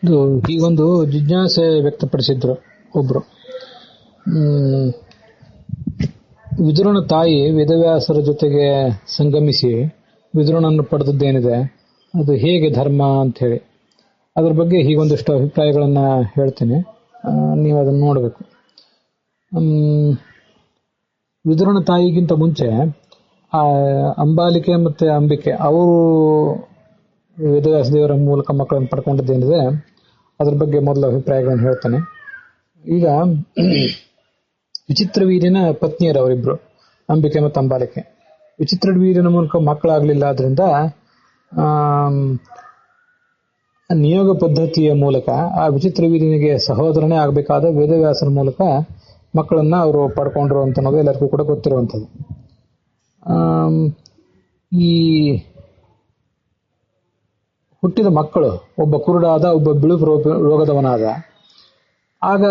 ಇದು ಹೀಗೊಂದು ಜಿಜ್ಞಾಸೆ ವ್ಯಕ್ತಪಡಿಸಿದ್ರು ಒಬ್ರು. ವಿದುರನ ತಾಯಿ ವೇದವ್ಯಾಸರ ಜೊತೆಗೆ ಸಂಗಮಿಸಿ ವಿದುರನನ್ನು ಪಡೆದದ್ದೇನಿದೆ ಅದು ಹೇಗೆ ಧರ್ಮ ಅಂತ ಹೇಳಿ ಅದ್ರ ಬಗ್ಗೆ ಹೀಗೊಂದಿಷ್ಟು ಅಭಿಪ್ರಾಯಗಳನ್ನ ಹೇಳ್ತೀನಿ. ನೀವು ಅದನ್ನು ನೋಡಬೇಕು. ವಿದುರನ ತಾಯಿಗಿಂತ ಮುಂಚೆ ಆ ಅಂಬಾಲಿಕೆ ಮತ್ತೆ ಅಂಬಿಕೆ ಅವರು ವೇದವ್ಯಾಸ ದೇವರ ಮೂಲಕ ಮಕ್ಕಳನ್ನು ಪಡ್ಕೊಂಡದ್ದೇನಿದೆ ಅದ್ರ ಬಗ್ಗೆ ಮೊದಲ ಅಭಿಪ್ರಾಯಗಳನ್ನು ಹೇಳ್ತಾನೆ. ಈಗ ವಿಚಿತ್ರವೀರ್ಯನ ಪತ್ನಿಯರು ಅವರಿಬ್ರು, ಅಂಬಿಕೆ ಮತ್ತು ಅಂಬಾಲಿಕೆ. ವಿಚಿತ್ರವೀರ್ಯನ ಮೂಲಕ ಮಕ್ಕಳಾಗ್ಲಿಲ್ಲ ಆದ್ರಿಂದ ನಿಯೋಗ ಪದ್ಧತಿಯ ಮೂಲಕ ಆ ವಿಚಿತ್ರವೀರ್ಯನಿಗೆ ಸಹೋದರನೇ ಆಗಬೇಕಾದ ವೇದವ್ಯಾಸರ ಮೂಲಕ ಮಕ್ಕಳನ್ನ ಅವರು ಪಡ್ಕೊಂಡ್ರು ಅಂತ ಅನ್ನೋದು ಎಲ್ಲರಿಗೂ ಕೂಡ ಗೊತ್ತಿರುವಂಥದ್ದು. ಈ ಹುಟ್ಟಿದ ಮಕ್ಕಳು ಒಬ್ಬ ಕುರುಡಾದ, ಒಬ್ಬ ಬಿಳುಪು ರೋಗದವನಾದ. ಆಗ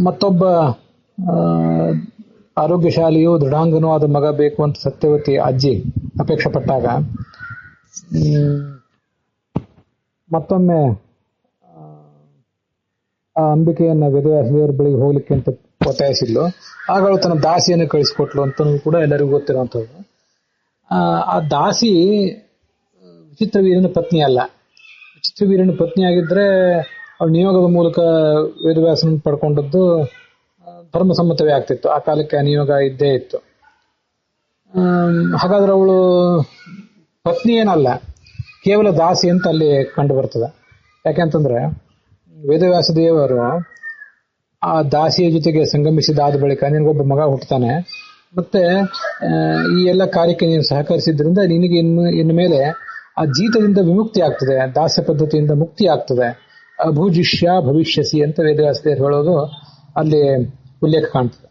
ಮತ್ತೊಬ್ಬ ಆರೋಗ್ಯಶಾಲಿಯೂ ದೃಢಾಂಗನೂ ಆದ ಮಗ ಬೇಕು ಅಂತ ಸತ್ಯವತಿ ಅಜ್ಜಿ ಅಪೇಕ್ಷೆ ಪಟ್ಟಾಗ ಮತ್ತೊಮ್ಮೆ ಆ ಅಂಬಿಕೆಯನ್ನ ವೇದವ್ಯಾಸದೇವರ ಬಳಿಗೆ ಹೋಗ್ಲಿಕ್ಕೆ ಅಂತ ಒತ್ತಾಯಿಸಿದ್ಲು. ಆಗ ಅವಳು ತನ್ನ ದಾಸಿಯನ್ನು ಕಳಿಸಿಕೊಟ್ಲು ಅಂತ ಕೂಡ ಎಲ್ಲರಿಗೂ ಗೊತ್ತಿರುವಂಥದ್ದು. ಆ ದಾಸಿ ವಿಚಿತ್ರವೀರ್ಯನ ಪತ್ನಿ ಅಲ್ಲ. ವಿಚಿತ್ರವೀರ್ಯನ ಪತ್ನಿ ಆಗಿದ್ರೆ ಅವಳು ನಿಯೋಗದ ಮೂಲಕ ವೇದವ್ಯಾಸನ ಪಡ್ಕೊಂಡದ್ದು ಧರ್ಮಸಮ್ಮತವೇ ಆಗ್ತಿತ್ತು. ಆ ಕಾಲಕ್ಕೆ ಆ ನಿಯೋಗ ಇದ್ದೇ ಇತ್ತು. ಹಾಗಾದ್ರೆ ಅವಳು ಪತ್ನಿ ಏನಲ್ಲ, ಕೇವಲ ದಾಸಿ ಅಂತ ಅಲ್ಲಿ ಕಂಡು ಬರ್ತದೆ. ಯಾಕೆಂತಂದ್ರೆ ವೇದವ್ಯಾಸ ದೇವರು ಆ ದಾಸಿಯ ಜೊತೆಗೆ ಸಂಗಮಿಸಿದಾದ ಬಳಿಕ ನಿನಗೊಬ್ಬ ಮಗ ಹುಟ್ಟುತ್ತಾನೆ, ಮತ್ತೆ ಈ ಎಲ್ಲ ಕಾರ್ಯಕ್ಕೆ ನೀನು ಸಹಕರಿಸಿದ್ರಿಂದ ನಿನಗೆ ಇನ್ನು ಮೇಲೆ ಆ ಜೀತದಿಂದ ವಿಮುಕ್ತಿ ಆಗ್ತದೆ, ದಾಸ್ಯ ಪದ್ಧತಿಯಿಂದ ಮುಕ್ತಿ ಆಗ್ತದೆ, ಅಭುಜಿಷ್ಯ ಭವಿಷ್ಯಸಿ ಅಂತ ವೇದವ್ಯಾಸ ದೇವರು ಹೇಳೋದು ಅಲ್ಲಿ ಉಲ್ಲೇಖ ಕಾಣ್ತದೆ.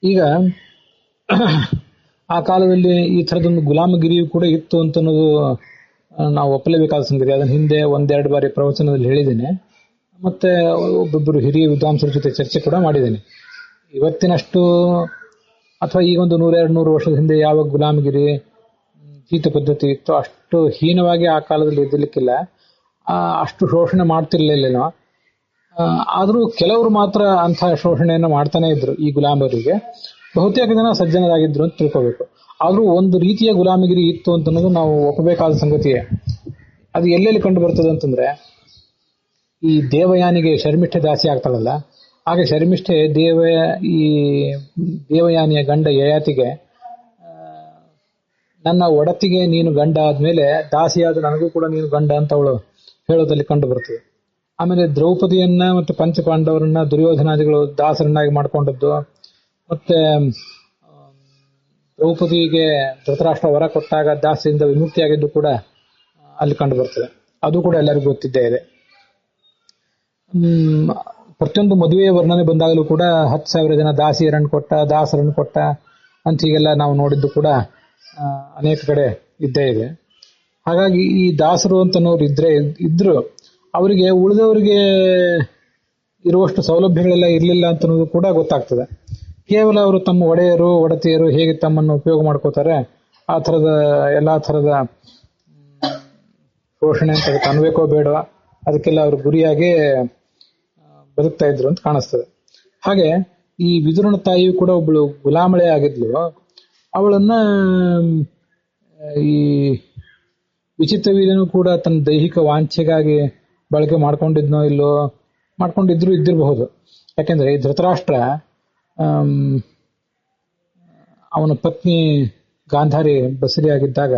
ಈಗ ಆ ಕಾಲದಲ್ಲಿ ಈ ಥರದೊಂದು ಗುಲಾಮಗಿರಿಯು ಕೂಡ ಇತ್ತು ಅಂತ ಅನ್ನೋದು ನಾವು ಒಪ್ಪಲೇಬೇಕಾದ ಸಂಗತಿ. ಅದನ್ನ ಹಿಂದೆ ಒಂದೆರಡು ಬಾರಿ ಪ್ರವಚನದಲ್ಲಿ ಹೇಳಿದ್ದೇನೆ, ಮತ್ತೆ ಒಬ್ಬೊಬ್ಬರು ಹಿರಿಯ ವಿದ್ವಾಂಸರ ಜೊತೆ ಚರ್ಚೆ ಕೂಡ ಮಾಡಿದ್ದೇನೆ. ಇವತ್ತಿನಷ್ಟು ಅಥವಾ ಈಗೊಂದು 100-200 ವರ್ಷದ ಹಿಂದೆ ಯಾವ ಗುಲಾಮಗಿರಿ ಜೀತ ಪದ್ಧತಿ ಇತ್ತು ಅಷ್ಟು ಹೀನವಾಗಿ ಆ ಕಾಲದಲ್ಲಿ ಇದ್ದಿರ್ಲಿಕ್ಕಿಲ್ಲ, ಅಷ್ಟು ಶೋಷಣೆ ಮಾಡ್ತಿರ್ಲಿಲ್ಲೇನೋ. ಆದರೂ ಕೆಲವರು ಮಾತ್ರ ಅಂತಹ ಶೋಷಣೆಯನ್ನು ಮಾಡ್ತಾನೆ ಇದ್ರು ಈ ಗುಲಾಮರಿಗೆ. ಬಹುತೇಕ ಜನ ಸಜ್ಜನರಾಗಿದ್ರು ಅಂತ ತಿಳ್ಕೋಬೇಕು. ಆದ್ರೂ ಒಂದು ರೀತಿಯ ಗುಲಾಮಗಿರಿ ಇತ್ತು ಅಂತ ಅನ್ನೋದು ನಾವು ಒಪ್ಪಬೇಕಾದ ಸಂಗತಿಯೇ. ಅದು ಎಲ್ಲೆಲ್ಲಿ ಕಂಡು ಬರ್ತದೆ ಅಂತಂದ್ರೆ, ಈ ದೇವಯಾನಿಗೆ ಶರ್ಮಿಷ್ಠೆ ದಾಸಿ ಆಗ್ತಾಳಲ್ಲ, ಹಾಗೆ ಶರ್ಮಿಷ್ಠೆ ಈ ದೇವಯಾನಿಯ ಗಂಡ ಯಯಾತಿಗೆ ನನ್ನ ಒಡತಿಗೆ ನೀನು ಗಂಡ ಆದ್ಮೇಲೆ ದಾಸಿಯಾದ ನನಗೂ ಕೂಡ ನೀನು ಗಂಡ ಅಂತ ಅವಳು ಹೇಳೋದಲ್ಲಿ ಕಂಡು ಬರ್ತದೆ. ಆಮೇಲೆ ದ್ರೌಪದಿಯನ್ನ ಮತ್ತೆ ಪಂಚಪಾಂಡವರನ್ನ ದುರ್ಯೋಧನಾದಿಗಳು ದಾಸರನ್ನಾಗಿ ಮಾಡ್ಕೊಂಡದ್ದು, ಮತ್ತೆ ದ್ರೌಪದಿಗೆ ಧೃತರಾಷ್ಟ್ರ ವರ ಕೊಟ್ಟಾಗ ದಾಸಿಯಿಂದ ವಿಮುಕ್ತಿಯಾಗಿದ್ದು ಕೂಡ ಅಲ್ಲಿ ಕಂಡು ಬರ್ತದೆ. ಅದು ಕೂಡ ಎಲ್ಲರಿಗೂ ಗೊತ್ತಿದ್ದೇ ಇದೆ. ಪ್ರತಿಯೊಂದು ಮದುವೆಯ ವರ್ಣನೆ ಬಂದಾಗಲೂ ಕೂಡ 10,000 ಜನ ದಾಸಿಯರನ್ನು ಕೊಟ್ಟ, ದಾಸರನ್ನು ಕೊಟ್ಟ ಅಂತ ಹೀಗೆಲ್ಲ ನಾವು ನೋಡಿದ್ದು ಕೂಡ ಅನೇಕ ಕಡೆ ಇದ್ದೇ ಇದೆ. ಹಾಗಾಗಿ ಈ ದಾಸರು ಅಂತನೋರು ಇದ್ರು ಅವರಿಗೆ ಉಳಿದವರಿಗೆ ಇರುವಷ್ಟು ಸೌಲಭ್ಯಗಳೆಲ್ಲ ಇರಲಿಲ್ಲ ಅಂತನ್ನೋದು ಕೂಡ ಗೊತ್ತಾಗ್ತದೆ. ಕೇವಲ ಅವರು ತಮ್ಮ ಒಡೆಯರು ಒಡತಿಯರು ಹೇಗೆ ತಮ್ಮನ್ನು ಉಪಯೋಗ ಮಾಡ್ಕೋತಾರೆ ಆ ಥರದ ಎಲ್ಲಾ ಥರದ ಶೋಷಣೆ ಅಂತ ಅದಕ್ಕೆ ಅನ್ಬೇಕೋ ಬೇಡ, ಅದಕ್ಕೆಲ್ಲ ಅವರು ಗುರಿಯಾಗಿ ಬದುಕ್ತಾ ಇದ್ರು ಅಂತ ಕಾಣಿಸ್ತದೆ. ಹಾಗೆ ಈ ವಿದುರನ ತಾಯಿಯು ಕೂಡ ಒಬ್ಬಳು ಗುಲಾಮಳೆ ಆಗಿದ್ಲು. ಅವಳನ್ನ ಈ ವಿಚಿತ್ರವೀರ್ಯನು ಕೂಡ ತನ್ನ ದೈಹಿಕ ವಾಂಛೆಗಾಗಿ ಬಳಕೆ ಮಾಡ್ಕೊಂಡಿದ್ನೋ ಇಲ್ಲೋ, ಇದ್ದಿರಬಹುದು. ಯಾಕೆಂದ್ರೆ ಈ ಧೃತರಾಷ್ಟ್ರ ಅವನ ಪತ್ನಿ ಗಾಂಧಾರಿ ಬಸರಿಯಾಗಿದ್ದಾಗ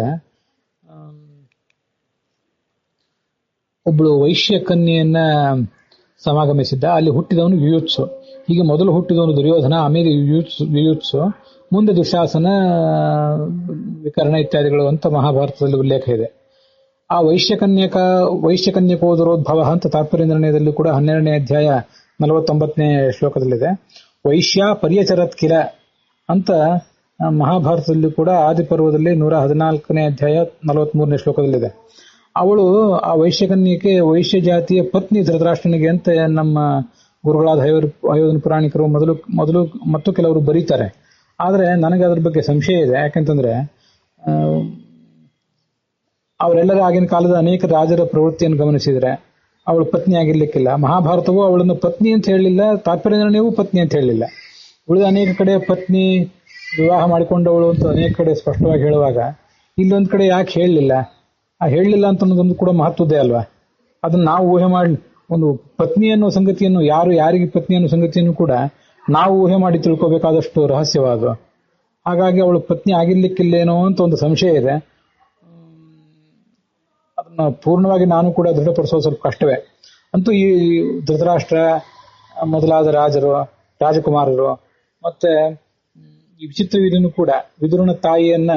ಒಬ್ಬಳು ವೈಶ್ಯ ಕನ್ಯೆಯನ್ನ ಸಮಾಗಮಿಸಿದ್ದ. ಅಲ್ಲಿ ಹುಟ್ಟಿದವನು ಯುಯುತ್ಸು. ಹೀಗೆ ಮೊದಲು ಹುಟ್ಟಿದವನು ದುರ್ಯೋಧನ, ಆಮೇಲೆ ಯುಯುತ್ಸು, ಮುಂದೆ ದುಶಾಸನ, ವಿಕರ್ಣ ಇತ್ಯಾದಿಗಳು ಅಂತ ಮಹಾಭಾರತದಲ್ಲಿ ಉಲ್ಲೇಖ ಇದೆ. ಆ ವೈಶ್ಯಕನ್ಯಕೋದರೋದ್ಭವ ಅಂತ ತಾತ್ಪರ್ಯ ನಿರ್ಣಯದಲ್ಲಿ ಕೂಡ 12ನೇ ಅಧ್ಯಾಯ 49ನೇ ಶ್ಲೋಕದಲ್ಲಿದೆ. ವೈಶ್ಯ ಪರ್ಯಚರತ್ ಕಿಲ ಅಂತ ಮಹಾಭಾರತದಲ್ಲಿ ಕೂಡ ಆದಿಪರ್ವದಲ್ಲಿ 114ನೇ ಅಧ್ಯಾಯ 43ನೇ ಶ್ಲೋಕದಲ್ಲಿದೆ. ಅವಳು ಆ ವೈಶ್ಯಕನ್ಯಕ್ಕೆ ವೈಶ್ಯ ಜಾತಿಯ ಪತ್ನಿ ಧೃತರಾಷ್ಟ್ರನಿಗೆ ಅಂತ ನಮ್ಮ ಗುರುಗಳಾದ ಹಯೋಧನ ಪುರಾಣಿಕರು ಮೊದಲು ಮತ್ತು ಕೆಲವರು ಬರೀತಾರೆ. ಆದರೆ ನನಗೆ ಅದ್ರ ಬಗ್ಗೆ ಸಂಶಯ ಇದೆ. ಯಾಕಂತಂದ್ರೆ ಅವರೆಲ್ಲರ ಆಗಿನ ಕಾಲದ ಅನೇಕ ರಾಜರ ಪ್ರವೃತ್ತಿಯನ್ನು ಗಮನಿಸಿದ್ರೆ ಅವಳು ಪತ್ನಿ ಆಗಿರ್ಲಿಕ್ಕಿಲ್ಲ. ಮಹಾಭಾರತವು ಅವಳನ್ನು ಪತ್ನಿ ಅಂತ ಹೇಳಲಿಲ್ಲ, ತಾತ್ಪರ್ಯ ನಿರ್ಣಯವೂ ಪತ್ನಿ ಅಂತ ಹೇಳಲಿಲ್ಲ. ಉಳಿದ ಅನೇಕ ಕಡೆ ಪತ್ನಿ ವಿವಾಹ ಮಾಡಿಕೊಂಡವಳು ಅಂತ ಅನೇಕ ಕಡೆ ಸ್ಪಷ್ಟವಾಗಿ ಹೇಳುವಾಗ ಇಲ್ಲೊಂದ್ ಕಡೆ ಯಾಕೆ ಹೇಳಲಿಲ್ಲ? ಆ ಹೇಳಲಿಲ್ಲ ಅಂತ ಅನ್ನೋದೊಂದು ಕೂಡ ಮಹತ್ವದ್ದೇ ಅಲ್ವಾ? ಅದನ್ನ ನಾವು ಊಹೆ ಮಾಡಿ ಒಂದು ಪತ್ನಿ ಅನ್ನೋ ಸಂಗತಿಯನ್ನು, ಯಾರಿಗೆ ಪತ್ನಿ ಅನ್ನೋ ಸಂಗತಿಯನ್ನು ಕೂಡ ನಾವು ಊಹೆ ಮಾಡಿ ತಿಳ್ಕೋಬೇಕಾದಷ್ಟು ರಹಸ್ಯವಾದ. ಹಾಗಾಗಿ ಅವಳು ಪತ್ನಿ ಆಗಿರ್ಲಿಕ್ಕಿಲ್ಲೇನೋ ಅಂತ ಒಂದು ಸಂಶಯ ಇದೆ. ಅದನ್ನ ಪೂರ್ಣವಾಗಿ ನಾನು ಕೂಡ ದೃಢಪಡಿಸೋದು ಸ್ವಲ್ಪ ಕಷ್ಟವೇ. ಅಂತೂ ಈ ಧೃತರಾಷ್ಟ್ರ ಮೊದಲಾದ ರಾಜರು, ರಾಜಕುಮಾರರು, ಮತ್ತೆ ಈ ವಿಚಿತ್ರವೀರ್ಯನು ಕೂಡ ವಿದುರನ ತಾಯಿಯನ್ನ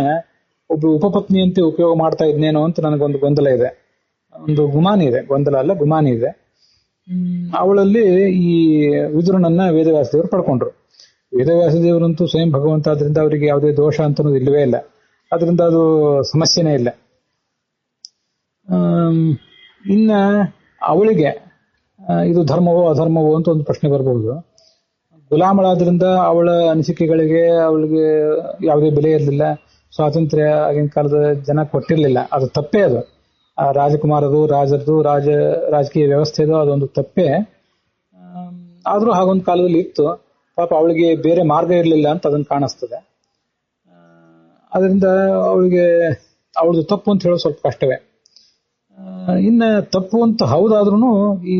ಒಬ್ಬ ಉಪಪತ್ನಿಯಂತೆ ಉಪಯೋಗ ಮಾಡ್ತಾ ಇದ್ನೇನೋ ಅಂತ ನನಗೊಂದು ಗೊಂದಲ ಇದೆ, ಒಂದು ಗುಮಾನಿ ಇದೆ. ಗೊಂದಲ ಅಲ್ಲ, ಗುಮಾನಿ ಇದೆ. ಅವಳಲ್ಲಿ ಈ ವಿದುರನನ್ನ ವೇದವ್ಯಾಸದೇವರು ಪಡ್ಕೊಂಡ್ರು. ವೇದವ್ಯಾಸದೇವರಂತೂ ಸ್ವಯಂ ಭಗವಂತ, ಆದ್ರಿಂದ ಅವರಿಗೆ ಯಾವುದೇ ದೋಷ ಅಂತ ಅನ್ನೋದು ಇಲ್ಲವೇ ಇಲ್ಲ. ಅದರಿಂದ ಅದು ಸಮಸ್ಯೆನೇ ಇಲ್ಲ. ಇನ್ನ ಅವಳಿಗೆ ಇದು ಧರ್ಮವೋ ಅಧರ್ಮವೋ ಅಂತ ಒಂದು ಪ್ರಶ್ನೆ ಬರಬಹುದು. ಗುಲಾಮಳಾದ್ರಿಂದ ಅವಳ ಅನಿಸಿಕೆಗಳಿಗೆ ಅವಳಿಗೆ ಯಾವುದೇ ಬೆಲೆ ಇರಲಿಲ್ಲ, ಸ್ವಾತಂತ್ರ್ಯ ಆಗಿನ ಕಾಲದ ಜನ ಕೊಟ್ಟಿರಲಿಲ್ಲ. ಅದು ತಪ್ಪೇ. ಅದು ರಾಜಕುಮಾರದು, ರಾಜರದು, ರಾಜಕೀಯ ವ್ಯವಸ್ಥೆದು ಅದೊಂದು ತಪ್ಪೇ. ಆದ್ರೂ ಹಾಗೊಂದು ಕಾಲದಲ್ಲಿ ಇತ್ತು. ಪಾಪ ಅವಳಿಗೆ ಬೇರೆ ಮಾರ್ಗ ಇರಲಿಲ್ಲ ಅಂತ ಅದನ್ನು ಕಾಣಿಸ್ತದೆ. ಅದರಿಂದ ಅವಳದು ತಪ್ಪು ಅಂತ ಹೇಳೋದು ಸ್ವಲ್ಪ ಕಷ್ಟವೇ. ಇನ್ನ ತಪ್ಪು ಅಂತ ಹೌದಾದ್ರೂ ಈ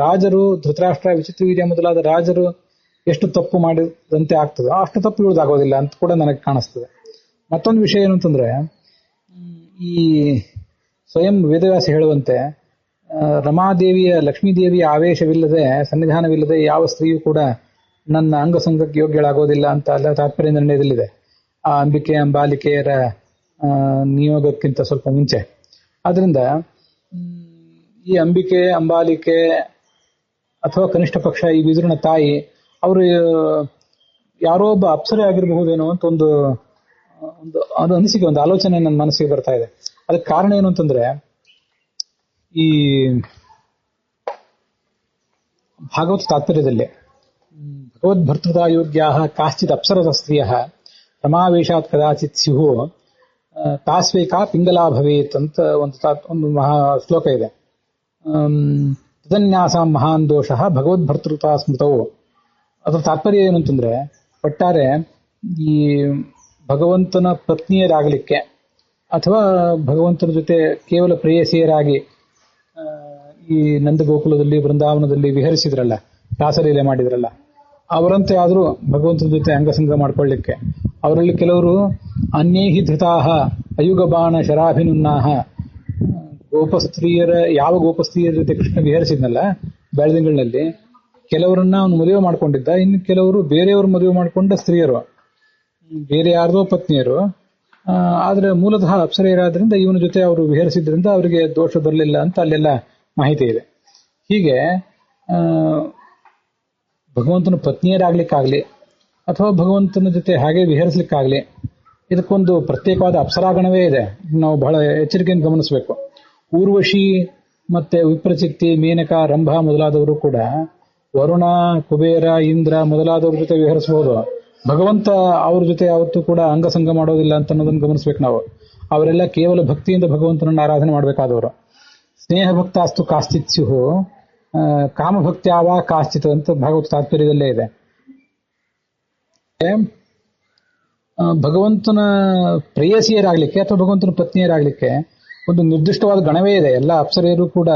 ರಾಜರು, ಧೃತರಾಷ್ಟ್ರ, ವಿಚಿತ್ರವೀರ್ಯ ಮೊದಲಾದ ರಾಜರು ಎಷ್ಟು ತಪ್ಪು ಮಾಡಿದಂತೆ ಆಗ್ತದೆ ಅಷ್ಟು ತಪ್ಪು ಇಳುದಾಗೋದಿಲ್ಲ ಅಂತ ಕೂಡ ನನಗೆ ಕಾಣಿಸ್ತದೆ. ಮತ್ತೊಂದು ವಿಷಯ ಏನು ಅಂತಂದ್ರೆ, ಈ ಸ್ವಯಂ ವೇದವ್ಯಾಸ ಹೇಳುವಂತೆ ರಮಾದೇವಿಯ, ಲಕ್ಷ್ಮೀದೇವಿಯ ಆವೇಶವಿಲ್ಲದೆ, ಸನ್ನಿಧಾನವಿಲ್ಲದೆ ಯಾವ ಸ್ತ್ರೀಯೂ ಕೂಡ ನನ್ನ ಅಂಗಸಂಗಕ್ಕೆ ಯೋಗ್ಯಳಾಗೋದಿಲ್ಲ ಅಂತ ಅಲ್ಲ ತಾತ್ಪರ್ಯ ನಿರ್ಣಯದಲ್ಲಿದೆ. ಆ ಅಂಬಿಕೆ ಅಂಬಾಲಿಕೆಯರ ನಿಯೋಗಕ್ಕಿಂತ ಸ್ವಲ್ಪ ಮುಂಚೆ. ಆದ್ರಿಂದ ಈ ಅಂಬಿಕೆ, ಅಂಬಾಲಿಕೆ ಅಥವಾ ಕನಿಷ್ಠ ಪಕ್ಷ ಈ ವಿದುರನ ತಾಯಿ ಅವರು ಯಾರೋ ಒಬ್ಬ ಅಪ್ಸರೆ ಆಗಿರಬಹುದೇನೋ ಅಂತ ಒಂದು ಅನಿಸಿಕೆ, ಒಂದು ಆಲೋಚನೆ ನನ್ನ ಮನಸ್ಸಿಗೆ ಬರ್ತಾ ಇದೆ. ಅದಕ್ಕೆ ಕಾರಣ ಏನು ಅಂತಂದ್ರೆ, ಈ ಭಾಗವತ ತಾತ್ಪರ್ಯದಲ್ಲಿ ಭಗವದ್ಭರ್ತೃತಾ ಯೋಗ್ಯಾ ಕಾಶ್ಚಿತ್ ಅಪ್ಸರಸ ಸ್ತ್ರೀಯ ರಮಾವೇಶಾತ್ ಕದಾಚಿತ್ ಸ್ಯುಹು ತಾಸ್ವೇಕಾ ಪಿಂಗಲಾ ಭವೇತ್ ಅಂತ ಒಂದು ಮಹಾ ಶ್ಲೋಕ ಇದೆ. ತದನ್ಯಾಸಾಂ ಮಹಾನ್ ದೋಷ ಭಗವದ್ಭರ್ತೃತಾ ಸ್ಮೃತವು. ಅದರ ತಾತ್ಪರ್ಯ ಏನು ಅಂತಂದ್ರೆ, ಒಟ್ಟಾರೆ ಈ ಭಗವಂತನ ಪತ್ನಿಯರಾಗಲಿಕ್ಕೆ ಅಥವಾ ಭಗವಂತನ ಜೊತೆ ಕೇವಲ ಪ್ರೇಯಸಿಯರಾಗಿ ಈ ನಂದಗೋಕುಲದಲ್ಲಿ, ಬೃಂದಾವನದಲ್ಲಿ ವಿಹರಿಸಿದ್ರಲ್ಲ, ರಾಸಲೀಲೆ ಮಾಡಿದ್ರಲ್ಲ, ಅವರಂತೆ ಆದರೂ ಭಗವಂತನ ಜೊತೆ ಅಂಗಸಂಗ ಮಾಡ್ಕೊಳ್ಳಿಕ್ಕೆ ಅವರಲ್ಲಿ ಕೆಲವರು ಅನ್ಯೈಹಿ ಧೃತಾಹ ಅಯುಗಬಾಣ ಶರಾಭಿನುನ್ನಾಹ, ಗೋಪಸ್ತ್ರೀಯರ, ಯಾವ ಗೋಪಸ್ತ್ರೀಯರ ಜೊತೆ ಕೃಷ್ಣ ವಿಹರಿಸಿದ್ನಲ್ಲ ಬೆಳದಿಂಗಳಿನಲ್ಲಿ, ಕೆಲವರನ್ನ ಅವನು ಮದುವೆ ಮಾಡ್ಕೊಂಡಿದ್ದ, ಇನ್ನು ಕೆಲವರು ಬೇರೆಯವರು ಮದುವೆ ಮಾಡಿಕೊಂಡ ಸ್ತ್ರೀಯರು, ಬೇರೆ ಯಾರ್ದೋ ಪತ್ನಿಯರು. ಆದ್ರೆ ಮೂಲತಃ ಅಪ್ಸರೆಯರಾದ್ರಿಂದ ಇವನ ಜೊತೆ ಅವರು ವಿಹರಿಸಿದ್ರಿಂದ ಅವರಿಗೆ ದೋಷ ಬರಲಿಲ್ಲ ಅಂತ ಅಲ್ಲೆಲ್ಲ ಮಾಹಿತಿ ಇದೆ. ಹೀಗೆ ಭಗವಂತನ ಪತ್ನಿಯರಾಗ್ಲಿಕ್ಕಾಗ್ಲಿ ಅಥವಾ ಭಗವಂತನ ಜೊತೆ ಹಾಗೆ ವಿಹರಿಸ್ಲಿಕ್ಕಾಗ್ಲಿ ಇದಕ್ಕೊಂದು ಪ್ರತ್ಯೇಕವಾದ ಅಪ್ಸರಾಗಣವೇ ಇದೆ. ನಾವು ಬಹಳ ಎಚ್ಚರಿಕೆಯನ್ನು ಗಮನಿಸಬೇಕು. ಊರ್ವಶಿ ಮತ್ತೆ ವಿಪ್ರಚಿತ್ತಿ, ಮೇನಕ, ರಂಭ ಮೊದಲಾದವರು ಕೂಡ ವರುಣ, ಕುಬೇರ, ಇಂದ್ರ ಮೊದಲಾದವ್ರ ಜೊತೆ ವಿಹರಿಸಬಹುದು. ಭಗವಂತ ಅವ್ರ ಜೊತೆ ಯಾವತ್ತೂ ಕೂಡ ಅಂಗಸಂಗ ಮಾಡೋದಿಲ್ಲ ಅಂತ ಅನ್ನೋದನ್ನು ಗಮನಿಸ್ಬೇಕು ನಾವು. ಅವರೆಲ್ಲ ಕೇವಲ ಭಕ್ತಿಯಿಂದ ಭಗವಂತನನ್ನು ಆರಾಧನೆ ಮಾಡಬೇಕಾದವರು. ಸ್ನೇಹ ಭಕ್ತಾಸ್ತು ಕಾಶ್ಚಿತ್ ಸ್ಯುಹು ಕಾಮಭಕ್ತ್ಯಾವ ಕಾಶ್ಚಿತ್ ಅಂತ ಭಾಗವತ ತಾತ್ಪರ್ಯದಲ್ಲೇ ಇದೆ. ಭಗವಂತನ ಪ್ರೇಯಸಿಯರಾಗ್ಲಿಕ್ಕೆ ಅಥವಾ ಭಗವಂತನ ಪತ್ನಿಯರಾಗ್ಲಿಕ್ಕೆ ಒಂದು ನಿರ್ದಿಷ್ಟವಾದ ಗಣವೇ ಇದೆ. ಎಲ್ಲ ಅಪ್ಸರೆಯರು ಕೂಡ,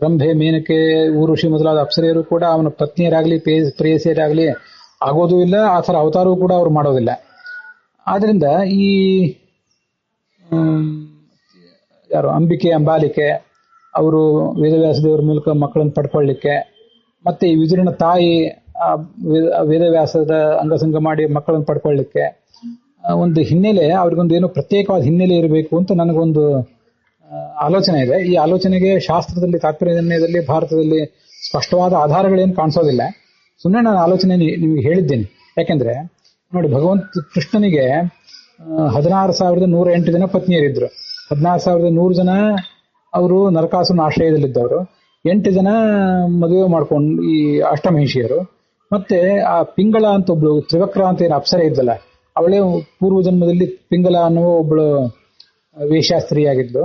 ರಂಭೆ, ಮೇನಕೆ, ಊರ್ವಶಿ ಮೊದಲಾದ ಅಪ್ಸರೆಯರು ಕೂಡ ಅವನ ಪತ್ನಿಯರಾಗ್ಲಿ ಪ್ರೇಯಸಿಯರಾಗ್ಲಿ ಆಗೋದೂ ಇಲ್ಲ. ಆ ಥರ ಅವತಾರವೂ ಕೂಡ ಅವ್ರು ಮಾಡೋದಿಲ್ಲ. ಆದ್ರಿಂದ ಈ ಯಾರು ಅಂಬಿಕೆ, ಅಂಬಾಲಿಕೆ ಅವರು ವೇದವ್ಯಾಸದೇವರ ಮೂಲಕ ಮಕ್ಕಳನ್ನು ಪಡ್ಕೊಳ್ಳಿಕ್ಕೆ, ಮತ್ತೆ ಈ ವಿದುರನ ತಾಯಿ ವೇದವ್ಯಾಸದ ಅಂಗಸಂಗ ಮಾಡಿ ಮಕ್ಕಳನ್ನು ಪಡ್ಕೊಳ್ಳಿಕ್ಕೆ ಒಂದು ಹಿನ್ನೆಲೆ, ಅವ್ರಿಗೊಂದು ಏನೋ ಪ್ರತ್ಯೇಕವಾದ ಹಿನ್ನೆಲೆ ಇರಬೇಕು ಅಂತ ನನಗೊಂದು ಆಲೋಚನೆ ಇದೆ. ಈ ಆಲೋಚನೆಗೆ ಶಾಸ್ತ್ರದಲ್ಲಿ, ತಾತ್ಪರ್ಯ ನಿರ್ಣಯದಲ್ಲಿ, ಭಾರತದಲ್ಲಿ ಸ್ಪಷ್ಟವಾದ ಆಧಾರಗಳೇನು ಕಾಣಿಸೋದಿಲ್ಲ. ಸುಮ್ಮನೆ ನಾನು ಆಲೋಚನೆ ನಿಮಗೆ ಹೇಳಿದ್ದೇನೆ. ಯಾಕೆಂದ್ರೆ ನೋಡಿ, ಭಗವಂತ ಕೃಷ್ಣನಿಗೆ 16,108 ಜನ ಪತ್ನಿಯರಿದ್ರು. 16,100 ಜನ ಅವರು ನರಕಾಸುರನ ಆಶ್ರಯದಲ್ಲಿದ್ದವರು, 8 ಜನ ಮದುವೆ ಮಾಡ್ಕೊಂಡು ಈ ಅಷ್ಟಮಹಿಷಿಯರು, ಮತ್ತೆ ಆ ಪಿಂಗಳ ಅಂತ ಒಬ್ಳು ತ್ರಿವಕ್ರ ಅಂತ ಏನು ಅಪ್ಸರೆ ಇದ್ದಲ್ಲ, ಅವಳೇ ಪೂರ್ವ ಜನ್ಮದಲ್ಲಿ ಪಿಂಗಲ ಅನ್ನುವ ಒಬ್ಳು ವೇಷಾಸ್ತ್ರೀಯಾಗಿದ್ಲು.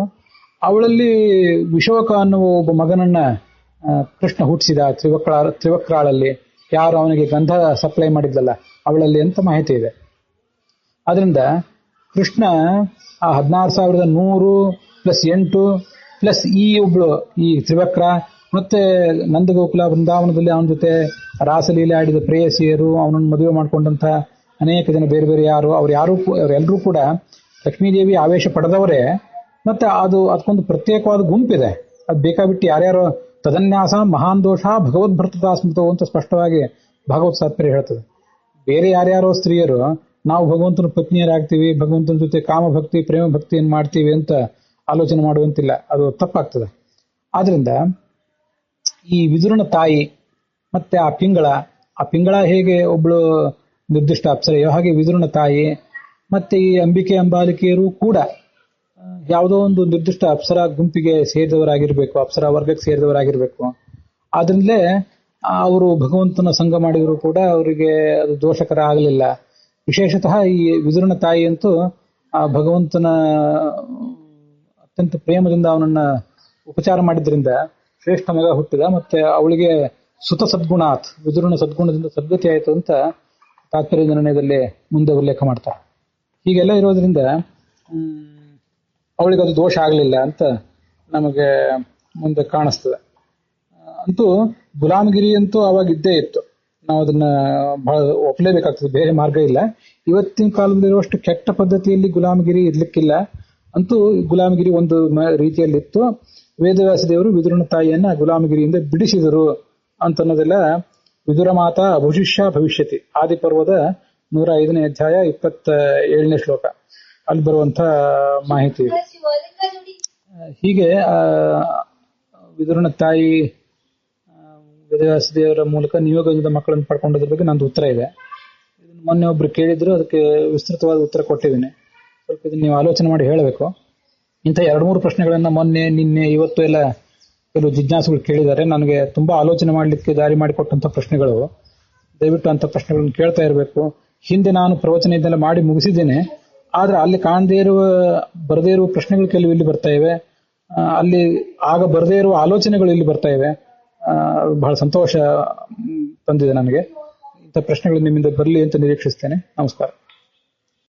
ಅವಳಲ್ಲಿ ವಿಶೋಕ ಅನ್ನುವ ಒಬ್ಬ ಮಗನನ್ನ ಕೃಷ್ಣ ಹುಟ್ಟಿಸಿದ ತ್ರಿವಕ್ರಾಳಲ್ಲಿ, ಯಾರು ಅವನಿಗೆ ಗಂಧ ಸಪ್ಲೈ ಮಾಡಿದ್ಲಲ್ಲ ಅವಳಲ್ಲಿ ಅಂತ ಮಾಹಿತಿ ಇದೆ. ಆದ್ರಿಂದ ಕೃಷ್ಣ ಆ 16,100 + 8 ಪ್ಲಸ್ ಈ ತ್ರಿವಕ್ರ ಮತ್ತೆ ನಂದಗೋಕುಲ ಬೃಂದಾವನದಲ್ಲಿ ಅವನ ಜೊತೆ ರಾಸಲೀಲೆ ಆಡಿದ ಪ್ರೇಯಸಿಯರು, ಅವನನ್ನು ಮದುವೆ ಮಾಡಿಕೊಂಡಂತ ಅನೇಕ ಜನ ಬೇರೆ ಬೇರೆ ಅವರೆಲ್ಲರೂ ಕೂಡ ಲಕ್ಷ್ಮೀದೇವಿ ಆವೇಶ ಪಡೆದವರೇ. ಮತ್ತೆ ಅದಕ್ಕೊಂದು ಪ್ರತ್ಯೇಕವಾದ ಗುಂಪಿದೆ. ಅದು ಬೇಕಾಬಿಟ್ಟು ಯಾರ್ಯಾರೋ ತದನ್ಯಾಸ ಮಹಾನ್ ದೋಷ ಭಗವದ್ಭರ್ತತಾ ಸ್ಮೃತೋ ಅಂತ ಸ್ಪಷ್ಟವಾಗಿ ಭಾಗವತ್ ತಾತ್ಪರ್ಯ ಹೇಳ್ತದೆ. ಬೇರೆ ಯಾರ್ಯಾರೋ ಸ್ತ್ರೀಯರು ನಾವು ಭಗವಂತನ ಪತ್ನಿಯರಾಗ್ತೀವಿ, ಭಗವಂತನ ಜೊತೆ ಕಾಮಭಕ್ತಿ ಪ್ರೇಮ ಭಕ್ತಿಯನ್ನು ಮಾಡ್ತೀವಿ ಅಂತ ಆಲೋಚನೆ ಮಾಡುವಂತಿಲ್ಲ, ಅದು ತಪ್ಪಾಗ್ತದೆ. ಆದ್ರಿಂದ ಈ ವಿದುರನ ತಾಯಿ ಮತ್ತೆ ಆ ಪಿಂಗಳ ಹೇಗೆ ಒಬ್ಳು ನಿರ್ದಿಷ್ಟ ಅಪ್ಸರೆಯೋ ಹಾಗೆ ವಿದುರನ ತಾಯಿ ಮತ್ತೆ ಈ ಅಂಬಿಕೆ ಅಂಬಾಲಿಕೆಯರು ಕೂಡ ಯಾವುದೋ ಒಂದು ನಿರ್ದಿಷ್ಟ ಅಪ್ಸರಾ ಗುಂಪಿಗೆ ಸೇರಿದವರಾಗಿರ್ಬೇಕು, ಅಪ್ಸರಾ ವರ್ಗಕ್ಕೆ ಸೇರಿದವರಾಗಿರ್ಬೇಕು. ಆದ್ರಿಂದಲೇ ಅವರು ಭಗವಂತನ ಸಂಘ ಮಾಡಿದ್ರು ಕೂಡ ಅವರಿಗೆ ಅದು ದೋಷಕರ ಆಗಲಿಲ್ಲ. ವಿಶೇಷತಃ ಈ ವಿದುರನ ತಾಯಿ ಅಂತೂ ಆ ಭಗವಂತನ ಅತ್ಯಂತ ಪ್ರೇಮದಿಂದ ಅವನನ್ನ ಉಪಚಾರ ಮಾಡಿದ್ರಿಂದ ಶ್ರೇಷ್ಠ ಮಗ ಹುಟ್ಟಿದ. ಮತ್ತೆ ಅವಳಿಗೆ ಸುತ ಸದ್ಗುಣಾತ್, ವಿದುರನ ಸದ್ಗುಣದಿಂದ ಸದ್ಗತಿ ಆಯಿತು ಅಂತ ತಾತ್ಪರ್ಯ ನಿರ್ಣಯದಲ್ಲಿ ಮುಂದೆ ಉಲ್ಲೇಖ ಮಾಡ್ತಾರೆ. ಹೀಗೆಲ್ಲ ಇರೋದ್ರಿಂದ ಅವಳಿಗೆ ಅದು ದೋಷ ಆಗಲಿಲ್ಲ ಅಂತ ನಮಗೆ ಮುಂದೆ ಕಾಣಿಸ್ತದೆ. ಅಂತೂ ಗುಲಾಮಗಿರಿ ಅಂತೂ ಅವಾಗ ಇದ್ದೇ ಇತ್ತು, ನಾವು ಅದನ್ನ ಬಹಳ ಒಪ್ಪಲೇಬೇಕಾಗ್ತದೆ, ಬೇರೆ ಮಾರ್ಗ ಇಲ್ಲ. ಇವತ್ತಿನ ಕಾಲದಲ್ಲಿರುವಷ್ಟು ಕೆಟ್ಟ ಪದ್ಧತಿಯಲ್ಲಿ ಗುಲಾಮಗಿರಿ ಇರ್ಲಿಕ್ಕಿಲ್ಲ. ಅಂತೂ ಗುಲಾಮಗಿರಿ ಒಂದು ರೀತಿಯಲ್ಲಿತ್ತು. ವೇದವ್ಯಾಸ ದೇವರು ವಿದುರನ ತಾಯಿಯನ್ನ ಗುಲಾಮಗಿರಿಯಿಂದ ಬಿಡಿಸಿದರು ಅಂತನ್ನೋದೆಲ್ಲ ವಿದುರ ಮಾತಾ ಅಭುಶಿಷ್ಯ ಭವಿಷ್ಯತಿ ಆದಿಪರ್ವದ 105ನೇ ಅಧ್ಯಾಯ 27ನೇ ಶ್ಲೋಕ ಅಲ್ಲಿ ಬರುವಂತ ಮಾಹಿತಿ ಇದೆ. ಹೀಗೆ ವಿದುರನ ತಾಯಿ ವೇದವ್ಯಾಸ ದೇವರ ಮೂಲಕ ನಿಯೋಗದ ಮಕ್ಕಳನ್ನು ಪಡ್ಕೊಂಡದ್ರ ಬಗ್ಗೆ ನಂದು ಉತ್ತರ ಇದೆ. ಮೊನ್ನೆ ಒಬ್ರು ಕೇಳಿದ್ರು, ಅದಕ್ಕೆ ವಿಸ್ತೃತವಾದ ಉತ್ತರ ಕೊಟ್ಟಿದ್ದೀನಿ. ಸ್ವಲ್ಪ ಇದನ್ನ ನೀವು ಆಲೋಚನೆ ಮಾಡಿ ಹೇಳಬೇಕು. ಇಂಥ 2-3 ಪ್ರಶ್ನೆಗಳನ್ನ ಮೊನ್ನೆ ನಿನ್ನೆ ಇವತ್ತು ಎಲ್ಲ ಕೆಲವು ಜಿಜ್ಞಾಸುಗಳು ಕೇಳಿದ್ದಾರೆ. ನನಗೆ ತುಂಬಾ ಆಲೋಚನೆ ಮಾಡಲಿಕ್ಕೆ ದಾರಿ ಮಾಡಿಕೊಟ್ಟಂತ ಪ್ರಶ್ನೆಗಳು. ದಯವಿಟ್ಟು ಅಂತ ಪ್ರಶ್ನೆಗಳನ್ನು ಕೇಳ್ತಾ ಇರಬೇಕು. ಹಿಂದೆ ನಾನು ಪ್ರವಚನ ಇದೆಲ್ಲ ಮಾಡಿ ಮುಗಿಸಿದ್ದೇನೆ, ಆದ್ರೆ ಅಲ್ಲಿ ಬರದೇ ಇರುವ ಪ್ರಶ್ನೆಗಳು ಕೆಲವು ಇಲ್ಲಿ ಬರ್ತಾ ಇವೆ, ಅಲ್ಲಿ ಆಗ ಬರದೇ ಇರುವ ಆಲೋಚನೆಗಳು ಇಲ್ಲಿ ಬರ್ತಾ ಇವೆ. ಬಹಳ ಸಂತೋಷ ತಂದಿದೆ ನನಗೆ. ಇಂಥ ಪ್ರಶ್ನೆಗಳು ನಿಮ್ಮಿಂದ ಬರಲಿ ಅಂತ ನಿರೀಕ್ಷಿಸ್ತೇನೆ. ನಮಸ್ಕಾರ.